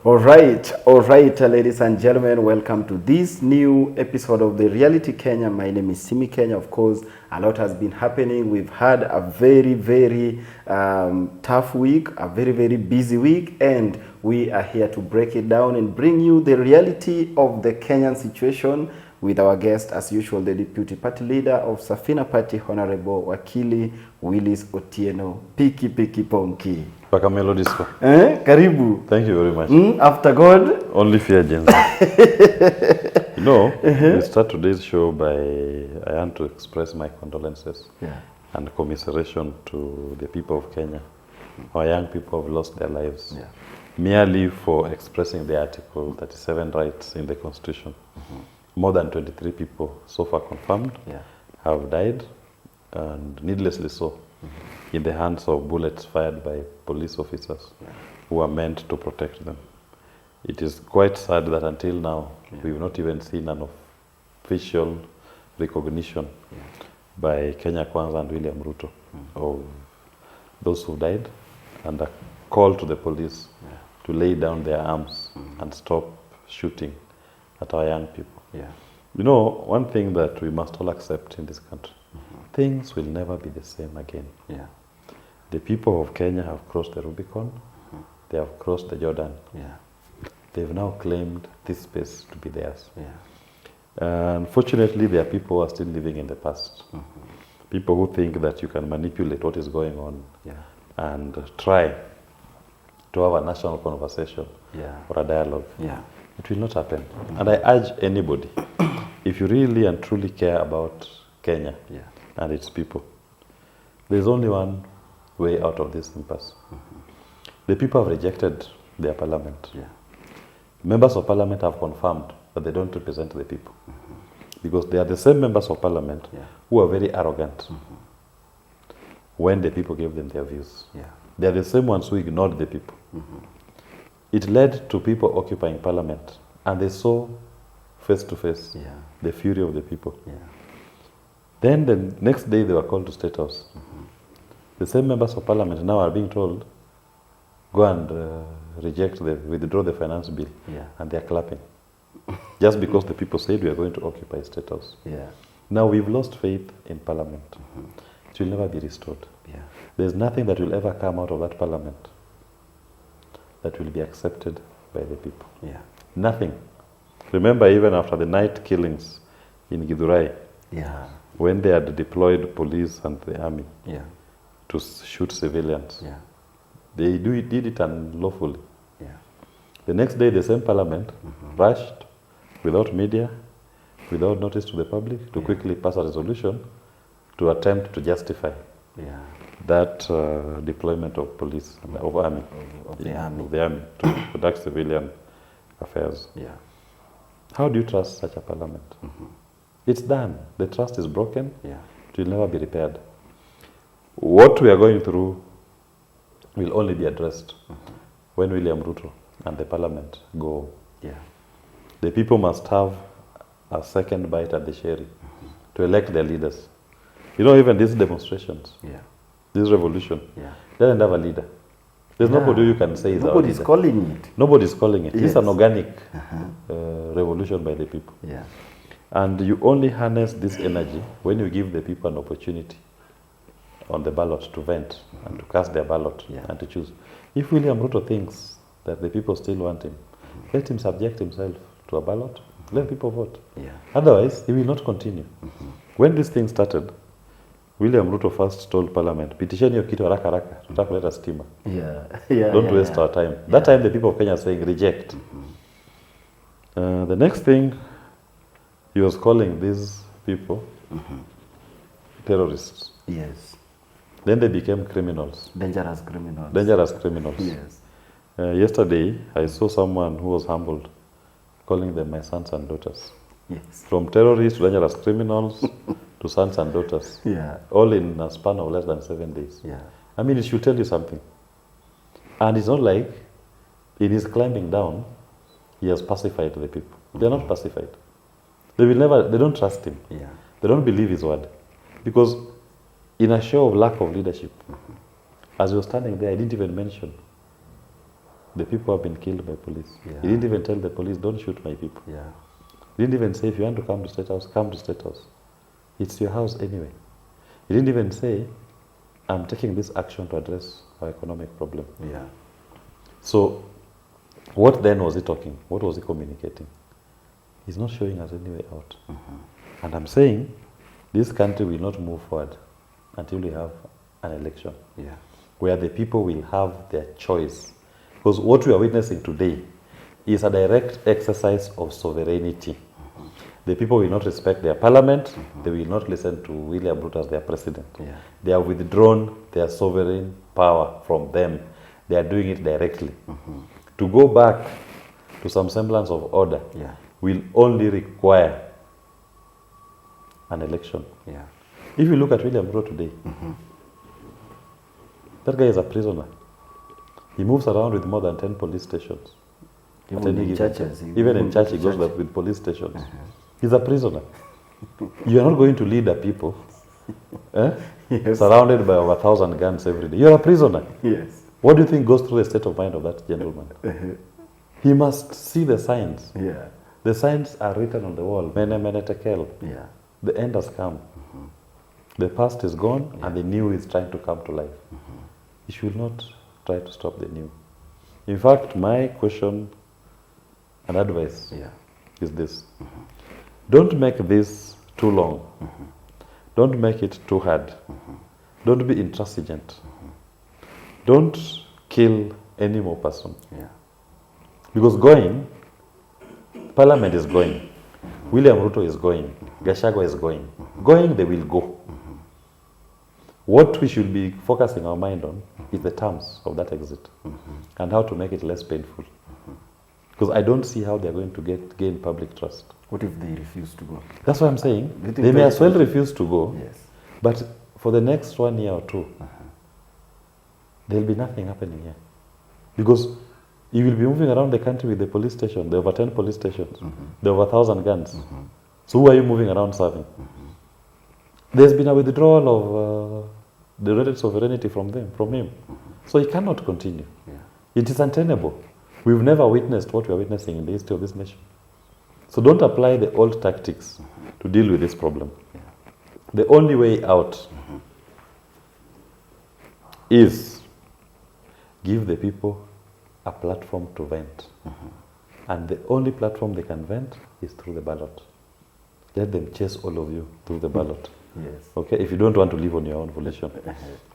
All right, ladies and gentlemen, welcome to this new episode of the Reality Kenya. My name is Simy Kenya. Of course, a lot has been happening. We've had a very tough week, a very busy week, and we are here to break it down and bring you the reality of the Kenyan situation with our guest, as usual, the Deputy Party Leader of Safina Party, Honorable Wakili Willis Otieno. Piki Ponki. Pakamelo disco. Karibu. Thank you very much. After God? Only fear Jensen. We start today's show by, I want to express my condolences and commiseration to the people of Kenya. Our young people have lost their lives merely for expressing the Article 37 rights in the Constitution. More than 23 people so far confirmed have died, and needlessly so, in the hands of bullets fired by police officers who are meant to protect them. It is quite sad that until now we've not even seen an official recognition by Kenya Kwanza and William Ruto of those who died, and a call to the police to lay down their arms and stop shooting at our young people. You know, one thing that we must all accept in this country, things will never be the same again. The people of Kenya have crossed the Rubicon, they have crossed the Jordan. They've now claimed this space to be theirs. Unfortunately, there are people who are still living in the past. People who think that you can manipulate what is going on and try to have a national conversation or a dialogue. It will not happen. And I urge anybody, if you really and truly care about Kenya and its people, there's only one way out of this impasse. The people have rejected their parliament. Members of parliament have confirmed that they don't represent the people. Because they are the same members of parliament who are very arrogant when the people gave them their views. They are the same ones who ignored the people. It led to people occupying parliament, and they saw face to face the fury of the people. Then the next day they were called to State House. The same members of parliament now are being told, go and withdraw the finance bill, and they are clapping. Just because the people said we are going to occupy State House. Now we've lost faith in parliament. It will never be restored. There's nothing that will ever come out of that parliament that will be accepted by the people. Nothing. Remember, even after the night killings in Githurai, when they had deployed police and the army to shoot civilians, they did it unlawfully. The next day, the same parliament rushed, without media, without notice to the public, to quickly pass a resolution to attempt to justify that deployment of police, of the army to conduct civilian affairs. How do you trust such a parliament? It's done. The trust is broken. It will never be repaired. What we are going through will only be addressed when William Ruto and the parliament go. The people must have a second bite at the cherry to elect their leaders. You know, even these demonstrations, this revolution, doesn't have a leader. There's nobody you can say is our leader. Nobody's calling it. Nobody's calling it. It's an organic revolution by the people. And you only harness this energy when you give the people an opportunity on the ballot to vent and to cast their ballot and to choose. If William Ruto thinks that the people still want him, let him subject himself to a ballot, let people vote. Otherwise, he will not continue. When this thing started, William Ruto first told Parliament, "Pitisheni hiyo kitu haraka haraka, tutaka kuleta stima. Don't waste our time." That time the people of Kenya are saying reject. The next thing, he was calling these people terrorists. Then they became criminals. Dangerous criminals. Yesterday, I saw someone who was humbled, calling them my sons and daughters. From terrorists to dangerous criminals to sons and daughters. All in a span of less than 7 days. I mean, it should tell you something. And it's not like in his climbing down, he has pacified the people. They're not pacified. They don't trust him. They don't believe his word. Because in a show of lack of leadership, as he was standing there, I didn't even mention the people have been killed by police. Yeah. He didn't even tell the police, don't shoot my people. Yeah. He didn't even say, if you want to come to State House, come to State House. It's your house anyway. He didn't even say, I'm taking this action to address our economic problem. Yeah. So, what then was he talking? What was he communicating? He's not showing us any way out. And I'm saying, this country will not move forward until we have an election. Yeah. Where the people will have their choice. Because what we are witnessing today is a direct exercise of sovereignty. The people will not respect their parliament. They will not listen to William Ruto as their president. Yeah. They have withdrawn their sovereign power from them. They are doing it directly. To go back to some semblance of order will only require an election. Yeah. If you look at William Ruto today, that guy is a prisoner. He moves around with more than 10 police stations. Even in churches. Even in church, he goes with police stations. He's a prisoner. You are not going to lead a people surrounded by over 1,000 guns every day. You're a prisoner. Yes. What do you think goes through the state of mind of that gentleman? He must see the signs. Yeah. The signs are written on the wall. Mene, mene, tekel. Yeah. The end has come. The past is gone and the new is trying to come to life. You should not try to stop the new. In fact, my question and advice is this. Don't make this too long. Don't make it too hard. Don't be intransigent. Don't kill any more person. Yeah. Because going, Parliament is going. William Ruto is going. Gachagua is going. Going, they will go. What we should be focusing our mind on is the terms of that exit and how to make it less painful. Because I don't see how they're going to gain public trust. What if they refuse to go? That's what I'm saying. They may as well refuse to go, but for the next 1 year or two, there'll be nothing happening here. Because you will be moving around the country with the police station, the over 10 police stations, the over 1,000 guns. So who are you moving around serving? There's been a withdrawal of the related sovereignty from him. So he cannot continue. It is untenable. We've never witnessed what we are witnessing in the history of this nation. So don't apply the old tactics to deal with this problem. The only way out is give the people a platform to vent. And the only platform they can vent is through the ballot. Let them chase all of you through the ballot. Okay, if you don't want to live on your own volition,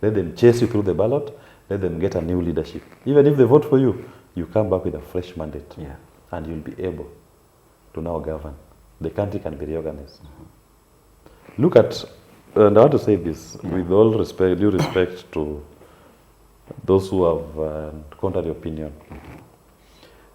let them chase you through the ballot. Let them get a new leadership. Even if they vote for you, you come back with a fresh mandate, and you'll be able to now govern. The country can be reorganized. Look at, and I want to say this with all respect, due respect to those who have contrary opinion.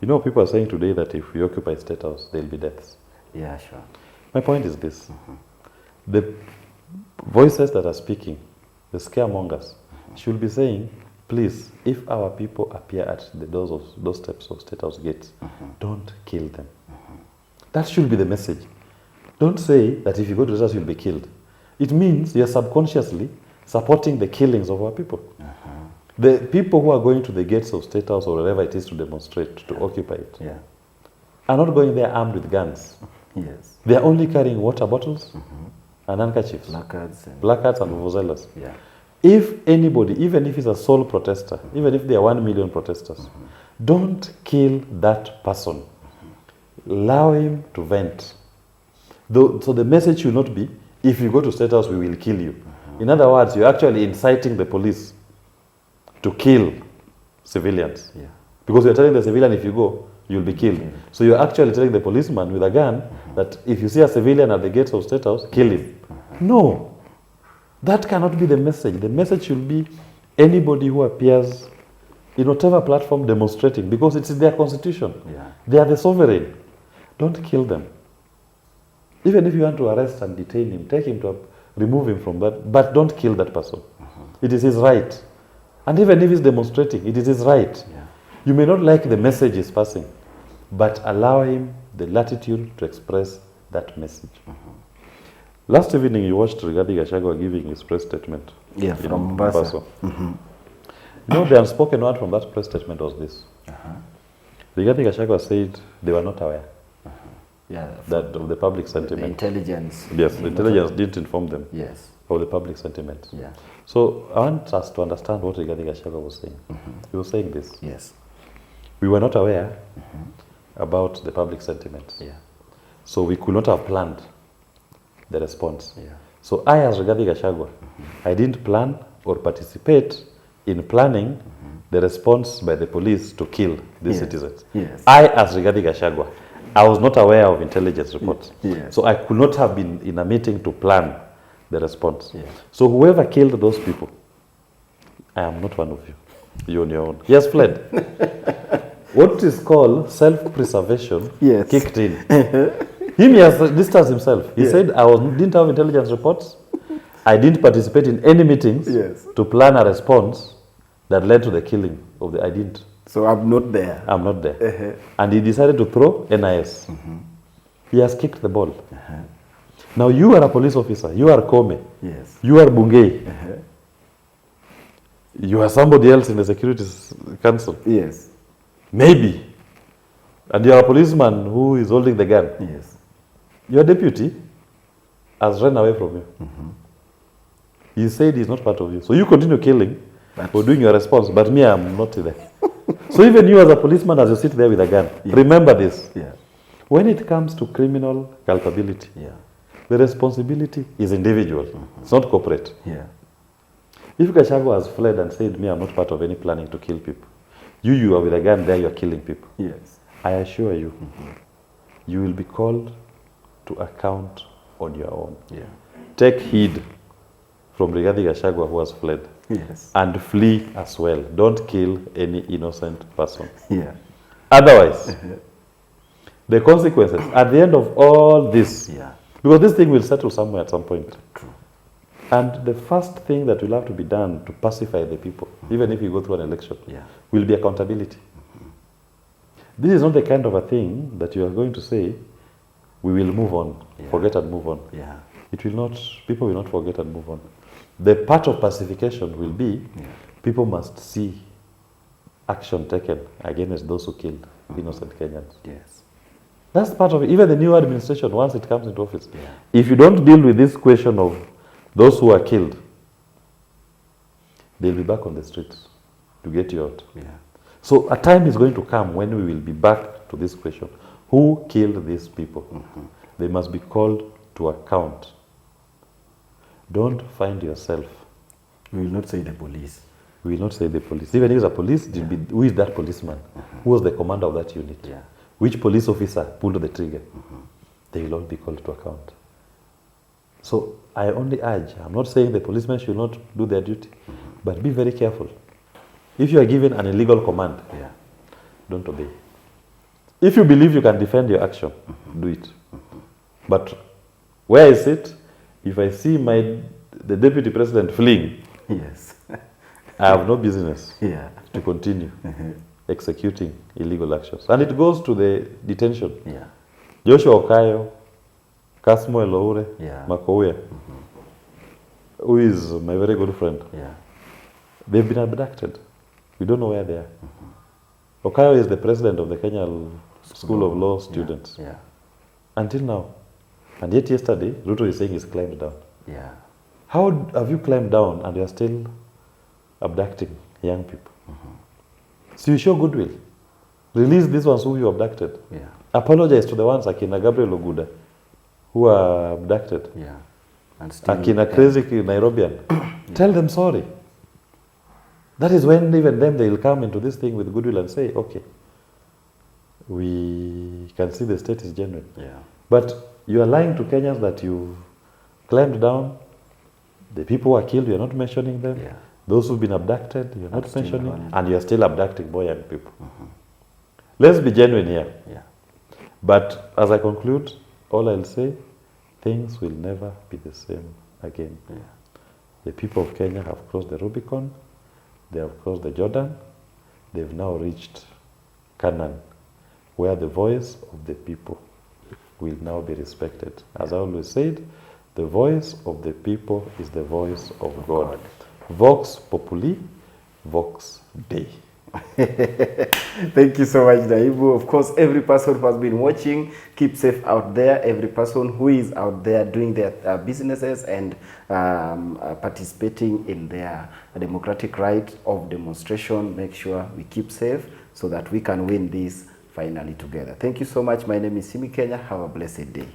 You know, people are saying today that if we occupy State House, there'll be deaths. Yeah, sure. My point is this. The voices that are speaking, the scaremongers, should be saying, please, if our people appear at the doors steps of State House gates, don't kill them. That should be the message. Don't say that if you go to the State House, you'll be killed. It means you're subconsciously supporting the killings of our people. The people who are going to the gates of State House or wherever it is to demonstrate, to occupy it, are not going there armed with guns. They are only carrying water bottles and handkerchiefs, placards and vuvuzelas. If anybody, even if it's a sole protester, even if there are 1 million protesters, don't kill that person. Allow him to vent. So the message should not be, if you go to State House, we will kill you. In other words, you're actually inciting the police to kill civilians. Because you're telling the civilian, if you go, you'll be killed. So you're actually telling the policeman with a gun that if you see a civilian at the gates of State House, kill him. No. That cannot be the message. The message should be anybody who appears in whatever platform demonstrating, because it's in their constitution. They are the sovereign. Don't kill them. Even if you want to arrest and detain him, take him to remove him from that, but don't kill that person. It is his right. And even if he's demonstrating, it is his right. You may not like the message he's passing, but allow him the latitude to express that message. Last evening, you watched Rigathi Gachagua giving his press statement. From Mombasa. You know, the unspoken word from that press statement was this. Rigathi Gachagua said they were not aware that of the public sentiment. The intelligence. Yes, the intelligence didn't inform them of the public sentiment. Yeah. So I want us to understand what Rigathi Gachagua was saying. He was saying this. Yes. We were not aware about the public sentiment. Yeah. So we could not have planned the response. Yeah. So I, as Rigathi Gachagua, I didn't plan or participate in planning the response by the police to kill these citizens. Yes. I, as Rigathi Gachagua, I was not aware of intelligence reports. Yes. So I could not have been in a meeting to plan the response. Yes. So whoever killed those people, I am not one of you. You on your own. He has fled. What is called self-preservation kicked in. He has distanced himself. He said, didn't have intelligence reports. I didn't participate in any meetings to plan a response that led to the killing of the... I didn't. So I'm not there. I'm not there. And he decided to throw NIS. He has kicked the ball. Now you are a police officer. You are Kome. Yes. You are Bungei. You are somebody else in the Security Council. Yes. Maybe. And you are a policeman who is holding the gun. Yes. Your deputy has run away from you. He said he's not part of you. So you continue killing or doing your response, but me, I'm not there. So even you as a policeman, as you sit there with a gun, remember this. When it comes to criminal culpability, the responsibility is individual. It's not corporate. If Gachagua has fled and said, me, I'm not part of any planning to kill people, you are with a gun there, you're killing people. Yes. I assure you, you will be called to account on your own. Take heed from Rigathi Gachagua who has fled. And flee as well. Don't kill any innocent person. Otherwise, the consequences at the end of all this, because this thing will settle somewhere at some point. True. And the first thing that will have to be done to pacify the people, even if you go through an election, will be accountability. This is not the kind of a thing that you are going to say, we will move on, forget and move on. It will not, people will not forget and move on. The part of pacification will be, people must see action taken against those who killed innocent Kenyans. That's part of it. Even the new administration, once it comes into office, if you don't deal with this question of those who are killed, they'll be back on the streets to get you out. So a time is going to come when we will be back to this question. Who killed these people? They must be called to account. Don't find yourself. We will not say the police. We will not say the police. Even if it's a police, who is that policeman? Who was the commander of that unit? Which police officer pulled the trigger? They will all be called to account. So I only urge, I'm not saying the policemen should not do their duty, but be very careful. If you are given an illegal command, don't obey. If you believe you can defend your action, do it. But where is it? If I see the deputy president fleeing, I have no business to continue executing illegal actions. And it goes to the detention. Joshua Okayo, Kasmo Eloure, Makouya, who is my very good friend, they've been abducted. We don't know where they are. Okayo is the president of the Kenya School of Law students. Until now. And yet yesterday, Ruto is saying he's climbed down. How have you climbed down and you are still abducting young people? So you show goodwill. Release these ones who you abducted. Apologize to the ones Akina Gabriel Oguda who are abducted. And still, Akina crazy Nairobian. Tell them sorry. That is when even them they will come into this thing with goodwill and say, okay, we can see the state is genuine. But you are lying to Kenyans that you climbed down. The people who are killed, you are not mentioning them. Those who've been abducted, you are not mentioning. And you are still abducting more young people. Let's be genuine here. But as I conclude, all I'll say, things will never be the same again. The people of Kenya have crossed the Rubicon. They have crossed the Jordan. They've now reached Canaan, where the voice of the people will now be respected. As I always said, the voice of the people is the voice of God. Vox populi, vox Dei. Thank you so much, Naibu. Of course, every person who has been watching, keep safe out there. Every person who is out there doing their businesses and participating in their democratic right of demonstration, make sure we keep safe so that we can win this finally together. Thank you so much. My name is Simy Kenya. Have a blessed day.